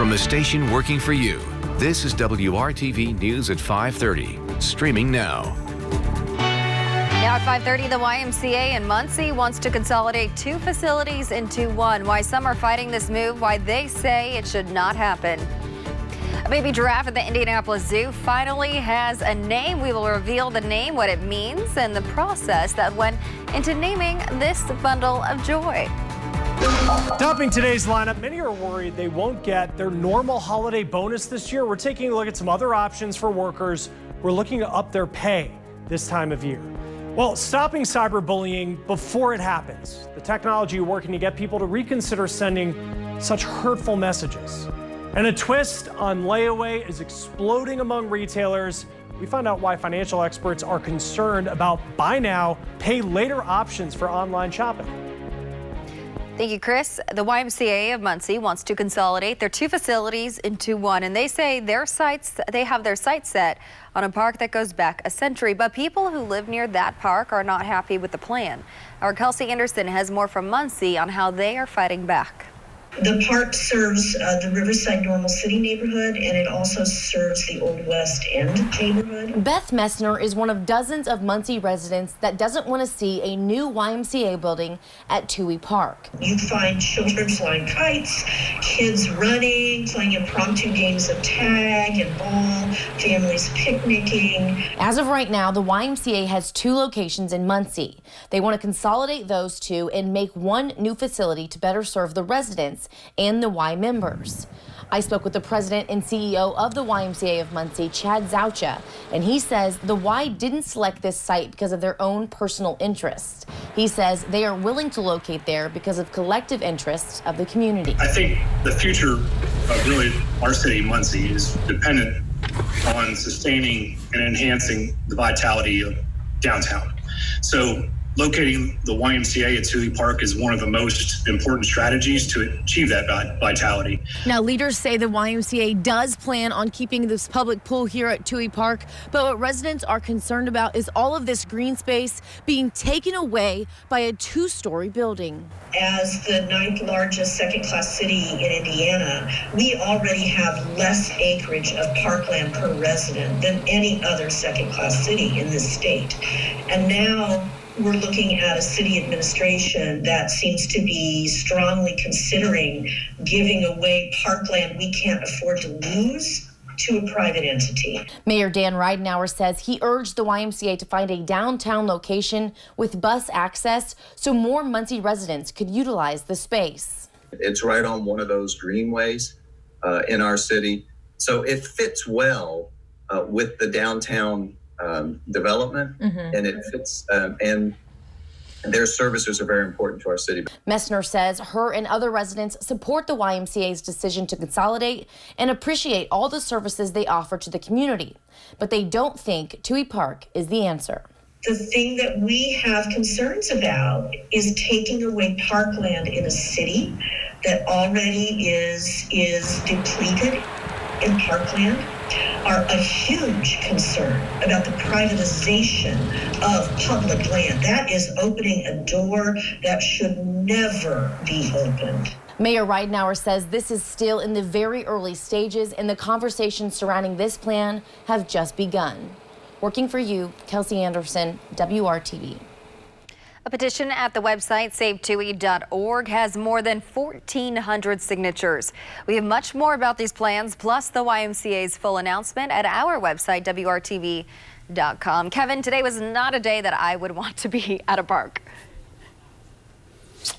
From the station working for you, this is WRTV News at 5:30, streaming now. Now at 5:30, the YMCA in Muncie wants to consolidate 2 facilities into 1. Why some are fighting this move, why they say it should not happen. A baby giraffe at the Indianapolis Zoo finally has a name. We will reveal the name, what it means, and the process that went into naming this bundle of joy. Topping today's lineup, many are worried they won't get their normal holiday bonus this year. We're taking a look at some other options for workers. We're looking to up their pay this time of year. Well, stopping cyberbullying before it happens. The technology working to get people to reconsider sending such hurtful messages. And a twist on layaway is exploding among retailers. We found out why financial experts are concerned about buy now, pay later options for online shopping. Thank you, Chris. The YMCA of Muncie wants to consolidate their 2 facilities into 1, and they say they have their sights set on a park that goes back a century. But people who live near that park are not happy with the plan. Our Kelsey Anderson has more from Muncie on how they are fighting back. The park serves the Riverside Normal City neighborhood, and it also serves the Old West End neighborhood. Beth Messner is one of dozens of Muncie residents that doesn't want to see a new YMCA building at Toohey Park. You find children flying kites, kids running, playing impromptu games of tag and ball, families picnicking. As of right now, the YMCA has 2 locations in Muncie. They want to consolidate those 2 and make 1 new facility to better serve the residents and the Y members. I spoke with the president and CEO of the YMCA of Muncie, Chad Zaucha, and he says the Y didn't select this site because of their own personal interests. He says they are willing to locate there because of collective interests of the community. I think the future of really our city, Muncie, is dependent on sustaining and enhancing the vitality of downtown. So locating the YMCA at Toohey Park is one of the most important strategies to achieve that vitality. Now, leaders say the YMCA does plan on keeping this public pool here at Toohey Park, but what residents are concerned about is all of this green space being taken away by a 2-story building. As the 9th largest second-class city in Indiana, we already have less acreage of parkland per resident than any other second-class city in this state. And now we're looking at a city administration that seems to be strongly considering giving away parkland we can't afford to lose to a private entity. Mayor Dan Ridenour says he urged the YMCA to find a downtown location with bus access so more Muncie residents could utilize the space. It's right on one of those greenways in our city, so it fits well with the downtown development, and it fits, and their services are very important to our city. Messner says her and other residents support the YMCA's decision to consolidate and appreciate all the services they offer to the community, but they don't think Toohey Park is the answer. The thing that we have concerns about is taking away parkland in a city that already is depleted in parkland. Are a huge concern about the privatization of public land. That is opening a door that should never be opened. Mayor Ridenour says this is still in the very early stages and the conversations surrounding this plan have just begun. Working for you, Kelsey Anderson, WRTV. A petition at the website savetoohey.org has more than 1,400 signatures. We have much more about these plans, plus the YMCA's full announcement at our website, WRTV.com. Kevin, today was not a day that I would want to be at a park.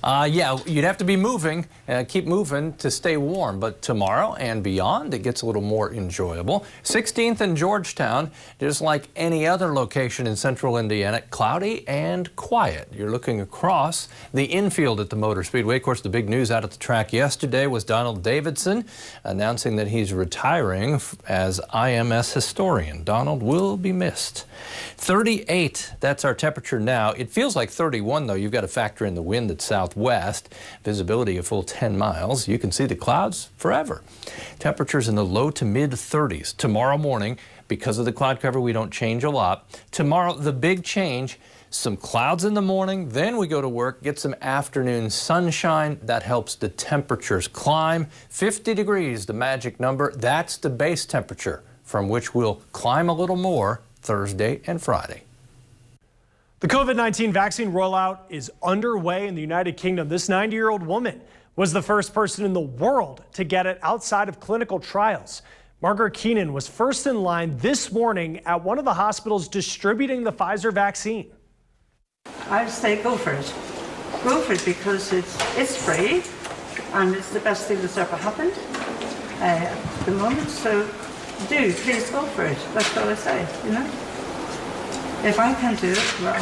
Yeah, you'd have to be moving, keep moving to stay warm. But tomorrow and beyond, it gets a little more enjoyable. 16th and Georgetown, just like any other location in central Indiana, cloudy and quiet. You're looking across the infield at the Motor Speedway. Of course, the big news out at the track yesterday was Donald Davidson announcing that he's retiring as IMS historian. Donald will be missed. 38, that's our temperature now. It feels like 31, though. You've got to factor in the wind that's southwest. Visibility a full 10 miles. You can see the clouds forever. Temperatures in the low to mid 30s. Tomorrow morning, because of the cloud cover, we don't change a lot. Tomorrow, the big change, Some clouds in the morning, then we go to work, get some afternoon sunshine. That helps the temperatures climb. 50 degrees, the magic number. That's the base temperature from which we'll climb a little more Thursday and Friday. The COVID-19 vaccine rollout is underway in the United Kingdom. This 90-year-old woman was the first person in the world to get it outside of clinical trials. Margaret Keenan was first in line this morning at one of the hospitals distributing the Pfizer vaccine. I'd say go for it. Go for it because it's free and it's the best thing that's ever happened at the moment. So please go for it. That's all I say, you know. If I can do it, well,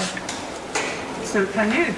so can you.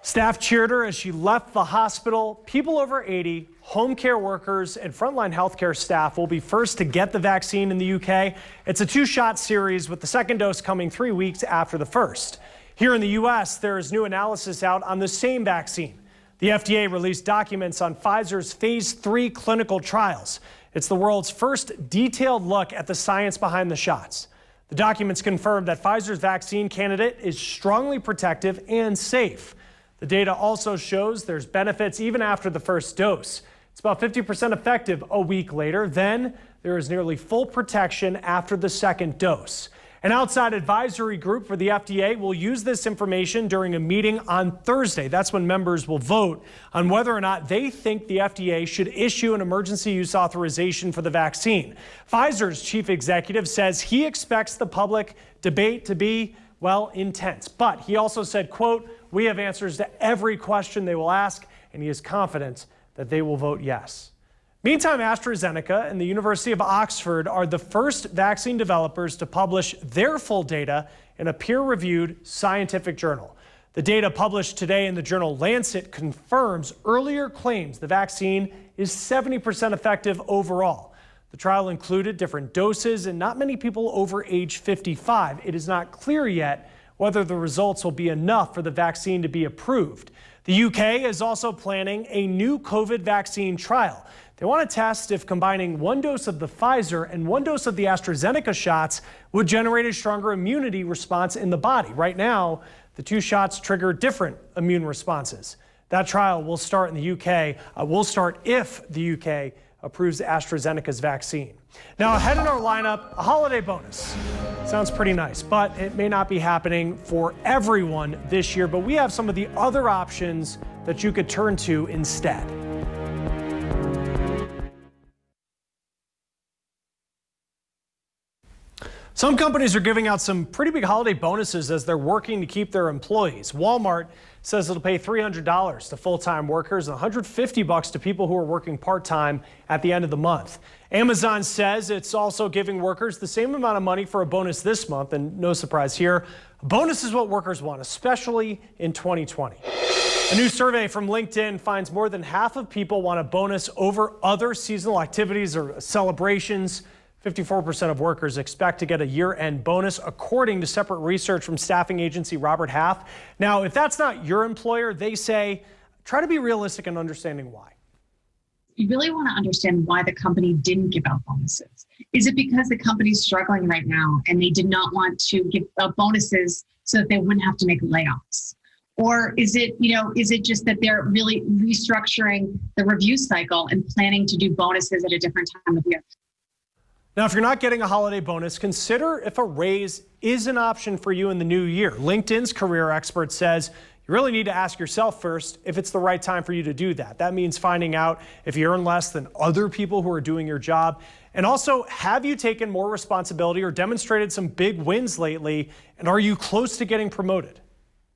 Staff cheered her as she left the hospital. People over 80, home care workers, and frontline healthcare staff will be first to get the vaccine in the UK. It's a 2-shot series with the second dose coming 3 weeks after the first. Here in the U.S., there is new analysis out on the same vaccine. The FDA released documents on Pfizer's phase 3 clinical trials. It's the world's first detailed look at the science behind the shots. The documents confirm that Pfizer's vaccine candidate is strongly protective and safe. The data also shows there's benefits even after the first dose. It's about 50% effective a week later. Then there is nearly full protection after the second dose. An outside advisory group for the FDA will use this information during a meeting on Thursday. That's when members will vote on whether or not they think the FDA should issue an emergency use authorization for the vaccine. Pfizer's chief executive says he expects the public debate to be, well, intense. But he also said, quote, "We have answers to every question they will ask," and he is confident that they will vote yes. Meantime, AstraZeneca and the University of Oxford are the first vaccine developers to publish their full data in a peer-reviewed scientific journal. The data published today in the journal Lancet confirms earlier claims the vaccine is 70% effective overall. The trial included different doses and not many people over age 55. It is not clear yet whether the results will be enough for the vaccine to be approved. The UK is also planning a new COVID vaccine trial. They want to test if combining 1 dose of the Pfizer and 1 dose of the AstraZeneca shots would generate a stronger immunity response in the body. Right now, the 2 shots trigger different immune responses. That trial will start in the UK, if the UK approves AstraZeneca's vaccine. Now, ahead in our lineup, a holiday bonus. Sounds pretty nice, but it may not be happening for everyone this year, but we have some of the other options that you could turn to instead. Some companies are giving out some pretty big holiday bonuses as they're working to keep their employees. Walmart says it'll pay $300 to full-time workers and $150 to people who are working part-time at the end of the month. Amazon says it's also giving workers the same amount of money for a bonus this month, and no surprise here, a bonus is what workers want, especially in 2020. A new survey from LinkedIn finds more than half of people want a bonus over other seasonal activities or celebrations. 54% of workers expect to get a year-end bonus, according to separate research from staffing agency Robert Half. Now, if that's not your employer, they say, try to be realistic in understanding why. You really want to understand why the company didn't give out bonuses. Is it because the company's struggling right now and they did not want to give bonuses so that they wouldn't have to make layoffs? Or is it just that they're really restructuring the review cycle and planning to do bonuses at a different time of year? Now, if you're not getting a holiday bonus, consider if a raise is an option for you in the new year. LinkedIn's career expert says you really need to ask yourself first if it's the right time for you to do that. That means finding out if you earn less than other people who are doing your job. And also, have you taken more responsibility or demonstrated some big wins lately? And are you close to getting promoted?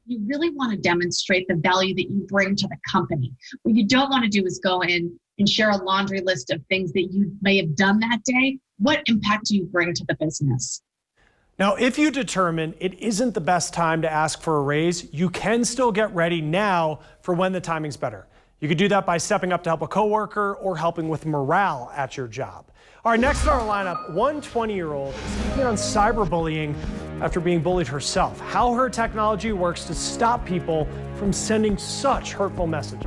You really want to demonstrate the value that you bring to the company. What you don't want to do is go in and share a laundry list of things that you may have done that day. What impact do you bring to the business? Now, if you determine it isn't the best time to ask for a raise, you can still get ready now for when the timing's better. You could do that by stepping up to help a coworker or helping with morale at your job. All right, next in our lineup, one 20-year-old is taking on cyberbullying after being bullied herself. How her technology works to stop people from sending such hurtful messages.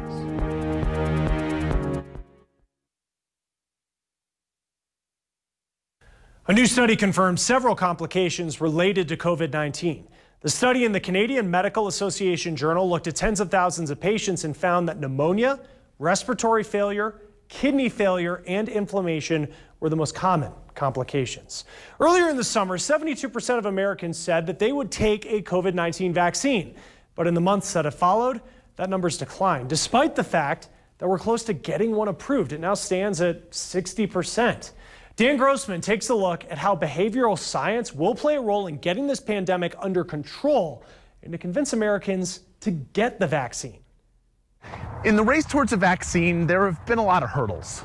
A new study confirms several complications related to COVID-19. The study in the Canadian Medical Association Journal looked at tens of thousands of patients and found that pneumonia, respiratory failure, kidney failure, and inflammation were the most common complications. Earlier in the summer, 72% of Americans said that they would take a COVID-19 vaccine. But in the months that have followed, that number's declined, despite the fact that we're close to getting one approved. It now stands at 60%. Dan Grossman takes a look at how behavioral science will play a role in getting this pandemic under control and to convince Americans to get the vaccine. In the race towards a vaccine, there have been a lot of hurdles.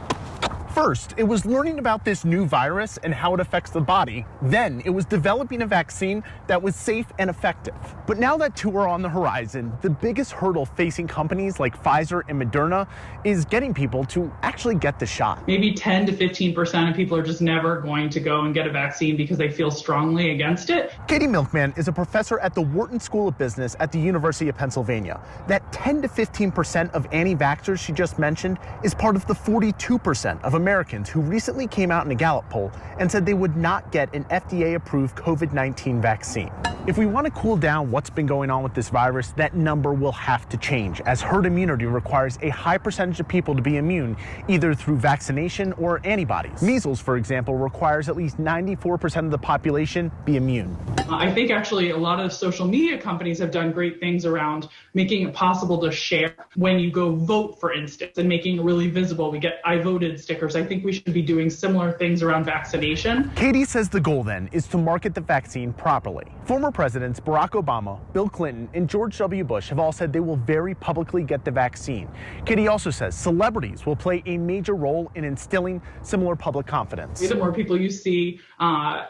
First, it was learning about this new virus and how it affects the body. Then it was developing a vaccine that was safe and effective. But now that two are on the horizon, the biggest hurdle facing companies like Pfizer and Moderna is getting people to actually get the shot. Maybe 10 to 15% of people are just never going to go and get a vaccine because they feel strongly against it. Katie Milkman is a professor at the Wharton School of Business at the University of Pennsylvania. That 10 to 15% of anti-vaxxers she just mentioned is part of the 42% of Americans who recently came out in a Gallup poll and said they would not get an FDA-approved COVID-19 vaccine. If we want to cool down what's been going on with this virus, that number will have to change, as herd immunity requires a high percentage of people to be immune, either through vaccination or antibodies. Measles, for example, requires at least 94% of the population be immune. I think actually a lot of social media companies have done great things around making it possible to share when you go vote, for instance, and making it really visible. We get I voted stickers. I think we should be doing similar things around vaccination. Katie says the goal then is to market the vaccine properly. Former presidents Barack Obama, Bill Clinton, and George W. Bush have all said they will very publicly get the vaccine. Katie also says celebrities will play a major role in instilling similar public confidence. The more people you see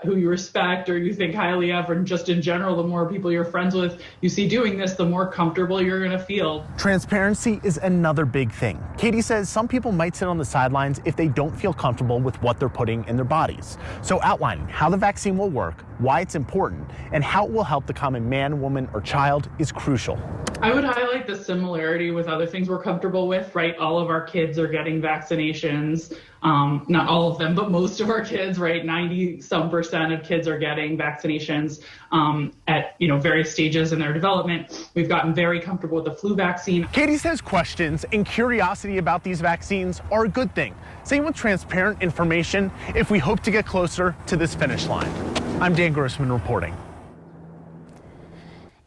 who you respect or you think highly of, and just in general, the more people you're friends with you see doing this, the more comfortable you're going to feel. Transparency is another big thing. Katie says some people might sit on the sidelines if they don't feel comfortable with what they're putting in their bodies. So outlining how the vaccine will work, why it's important, and how it will help the common man, woman, or child is crucial. I would highlight the similarity with other things we're comfortable with, right? All of our kids are getting vaccinations. Not all of them, but most of our kids, right? 90-some% of kids are getting vaccinations at various stages in their development. We've gotten very comfortable with the flu vaccine. Katie says questions and curiosity about these vaccines are a good thing. Same with transparent information if we hope to get closer to this finish line. I'm Dan Grossman reporting.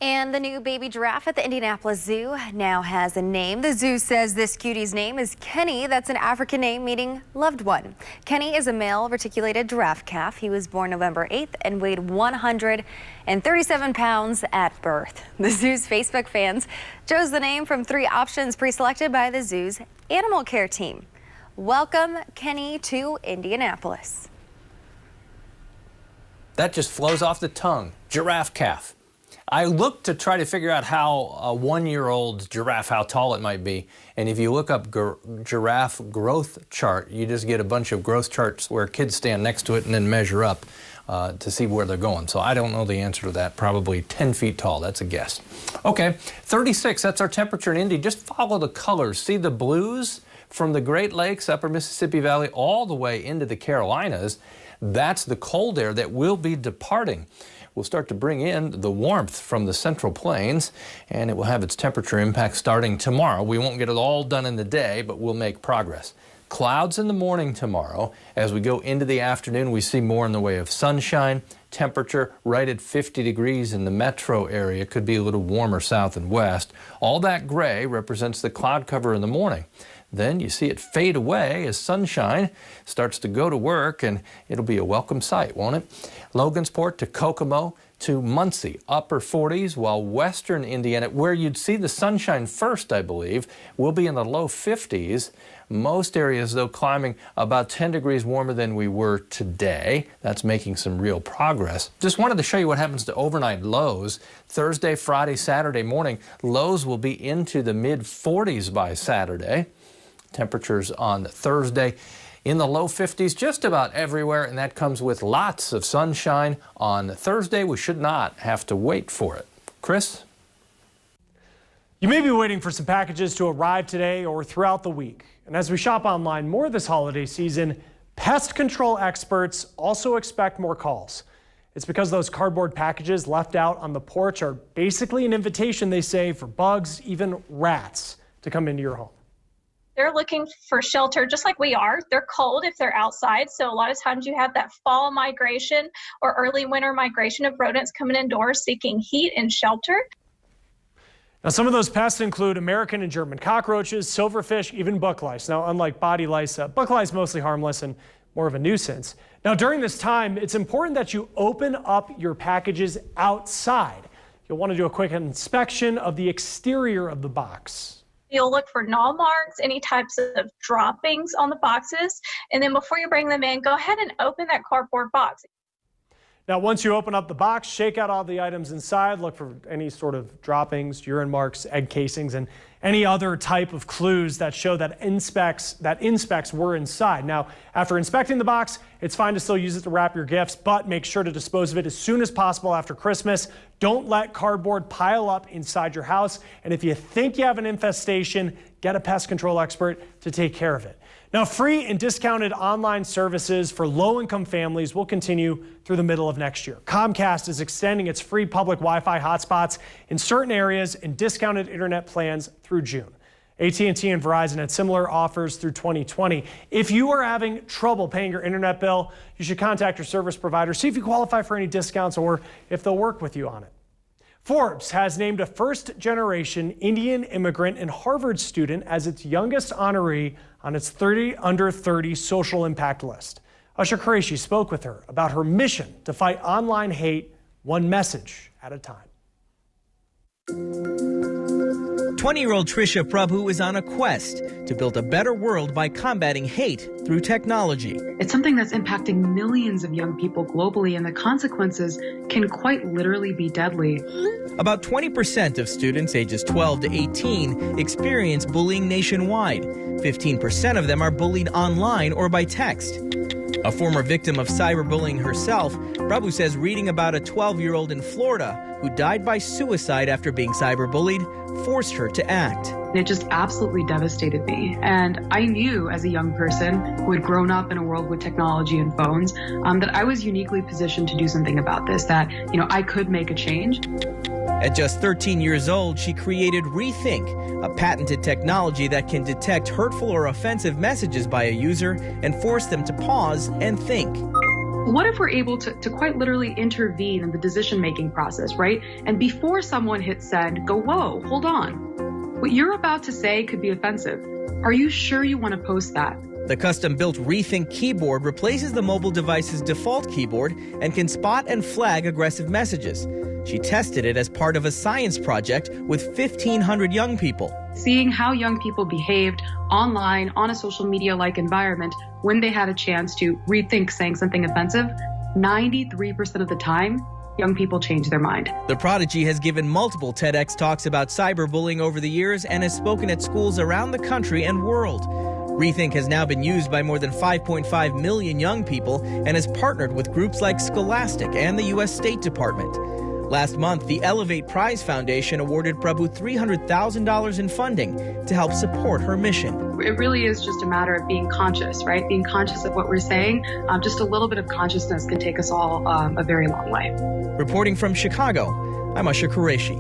And the new baby giraffe at the Indianapolis Zoo now has a name. The zoo says this cutie's name is Kenny. That's an African name meaning loved one. Kenny is a male reticulated giraffe calf. He was born November 8th and weighed 137 pounds at birth. The zoo's Facebook fans chose the name from 3 options pre-selected by the zoo's animal care team. Welcome, Kenny, to Indianapolis. That just flows off the tongue. Giraffe calf. I looked to try to figure out how a 1-year-old giraffe, how tall it might be. And if you look up giraffe growth chart, you just get a bunch of growth charts where kids stand next to it and then measure up to see where they're going. So I don't know the answer to that. Probably 10 feet tall. That's a guess. Okay, 36. That's our temperature in Indy. Just follow the colors. See the blues from the Great Lakes, upper Mississippi Valley, all the way into the Carolinas. That's the cold air that will be departing. We'll start to bring in the warmth from the Central Plains, and it will have its temperature impact starting tomorrow. We won't get it all done in the day, but we'll make progress. Clouds in the morning tomorrow. As we go into the afternoon, we see more in the way of sunshine. Temperature right at 50 degrees in the metro area. Could be a little warmer south and west. All that gray represents the cloud cover in the morning. Then you see it fade away as sunshine starts to go to work, and it'll be a welcome sight, won't it? Logansport to Kokomo to Muncie, upper 40s, while western Indiana, where you'd see the sunshine first, I believe, will be in the low 50s. Most areas, though, climbing about 10 degrees warmer than we were today. That's making some real progress. Just wanted to show you what happens to overnight lows. Thursday, Friday, Saturday morning, lows will be into the mid-40s by Saturday. Temperatures on Thursday in the low 50s just about everywhere, and that comes with lots of sunshine. On Thursday, we should not have to wait for it. Chris? You may be waiting for some packages to arrive today or throughout the week. And as we shop online more this holiday season, pest control experts also expect more calls. It's because those cardboard packages left out on the porch are basically an invitation, they say, for bugs, even rats, to come into your home. They're looking for shelter just like we are. They're cold if they're outside. So a lot of times you have that fall migration or early winter migration of rodents coming indoors seeking heat and shelter. Now, some of those pests include American and German cockroaches, silverfish, even buck lice. Now, unlike body lice, buck lice mostly harmless and more of a nuisance. Now, during this time, it's important that you open up your packages outside. You'll want to do a quick inspection of the exterior of the box. You'll look for gnaw marks, any types of droppings on the boxes. And then before you bring them in, go ahead and open that cardboard box. Now, once you open up the box, shake out all the items inside, look for any sort of droppings, urine marks, egg casings, and any other type of clues that show that insects were inside. Now, after inspecting the box, it's fine to still use it to wrap your gifts, but make sure to dispose of it as soon as possible after Christmas. Don't let cardboard pile up inside your house. And if you think you have an infestation, get a pest control expert to take care of it. Now, free and discounted online services for low-income families will continue through the middle of next year. Comcast is extending its free public Wi-Fi hotspots in certain areas and discounted internet plans through June. AT&T and Verizon had similar offers through 2020. If you are having trouble paying your internet bill, you should contact your service provider, see if you qualify for any discounts or if they'll work with you on it. Forbes has named a first-generation Indian immigrant and Harvard student as its youngest honoree on its 30 under 30 social impact list. Usher Qureshi spoke with her about her mission to fight online hate one message at a time. 20-year-old Trisha Prabhu is on a quest to build a better world by combating hate through technology. It's something that's impacting millions of young people globally, and the consequences can quite literally be deadly. About 20% of students ages 12 to 18 experience bullying nationwide. 15% of them are bullied online or by text. A former victim of cyberbullying herself, Prabhu says reading about a 12-year-old in Florida who died by suicide after being cyberbullied forced her to act. It just absolutely devastated me. And I knew as a young person who had grown up in a world with technology and phones, that I was uniquely positioned to do something about this, that, I could make a change. At just 13 years old, she created Rethink, a patented technology that can detect hurtful or offensive messages by a user and force them to pause and think. What if we're able to quite literally intervene in the decision-making process, right? And before someone hits send, go, whoa, hold on. What you're about to say could be offensive. Are you sure you want to post that? The custom-built Rethink keyboard replaces the mobile device's default keyboard and can spot and flag aggressive messages. She tested it as part of a science project with 1,500 young people. Seeing how young people behaved online on a social media-like environment when they had a chance to rethink saying something offensive, 93% of the time, young people change their mind. The prodigy has given multiple TEDx talks about cyberbullying over the years and has spoken at schools around the country and world. Rethink has now been used by more than 5.5 million young people and has partnered with groups like Scholastic and the U.S. State Department. Last month, the Elevate Prize Foundation awarded Prabhu $300,000 in funding to help support her mission. It really is just a matter of being conscious, right? Being conscious of what we're saying. Just a little bit of consciousness can take us all a very long way. Reporting from Chicago, I'm Usher Qureshi.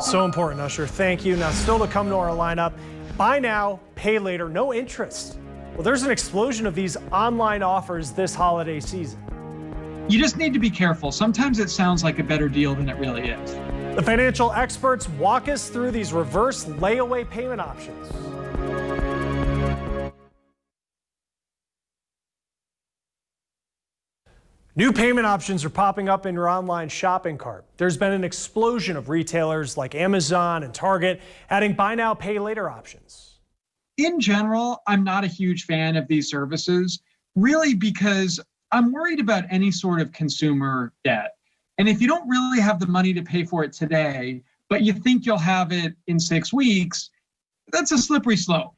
So important, Usher. Thank you. Now, still to come to our lineup, buy now, pay later, no interest. Well, there's an explosion of these online offers this holiday season. You just need to be careful. Sometimes it sounds like a better deal than it really is. The financial experts walk us through these reverse layaway payment options. New payment options are popping up in your online shopping cart. There's been an explosion of retailers like Amazon and Target adding buy now, pay later options. In general, I'm not a huge fan of these services, really because I'm worried about any sort of consumer debt. And if you don't really have the money to pay for it today, but you think you'll have it in 6 weeks, that's a slippery slope.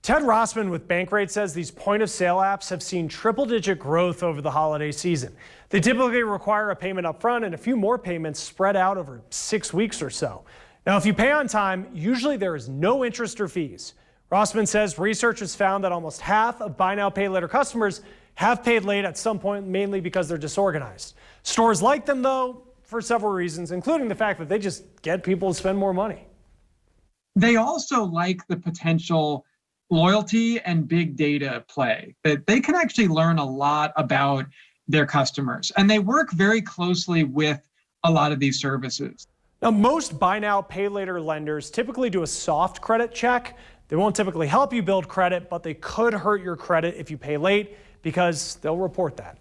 Ted Rossman with Bankrate says these point-of-sale apps have seen triple-digit growth over the holiday season. They typically require a payment up front and a few more payments spread out over 6 weeks or so. Now, if you pay on time, usually there is no interest or fees. Rossman says research has found that almost half of buy now, pay later customers have paid late at some point, mainly because they're disorganized. Stores like them, though, for several reasons, including the fact that they just get people to spend more money. They also like the potential loyalty and big data play, that they can actually learn a lot about their customers. And they work very closely with a lot of these services. Now, most buy now, pay later lenders typically do a soft credit check. They won't typically help you build credit, but they could hurt your credit if you pay late because they'll report that.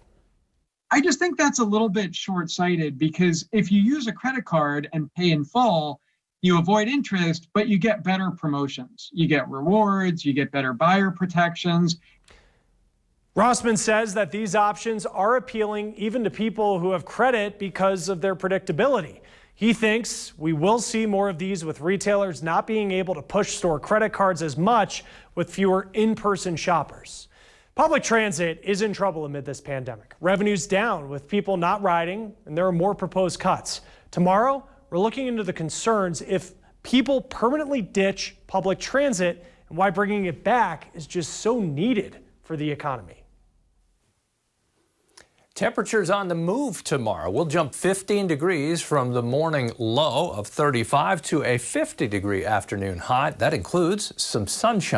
I just think that's a little bit short-sighted, because if you use a credit card and pay in full, you avoid interest, but you get better promotions. You get rewards, you get better buyer protections. Rossman says that these options are appealing even to people who have credit because of their predictability. He thinks we will see more of these, with retailers not being able to push store credit cards as much with fewer in-person shoppers. Public transit is in trouble amid this pandemic. Revenue's down with people not riding, and there are more proposed cuts. Tomorrow, we're looking into the concerns if people permanently ditch public transit and why bringing it back is just so needed for the economy. Temperatures on the move tomorrow. We'll jump 15 degrees from the morning low of 35 to a 50-degree afternoon high. That includes some sunshine.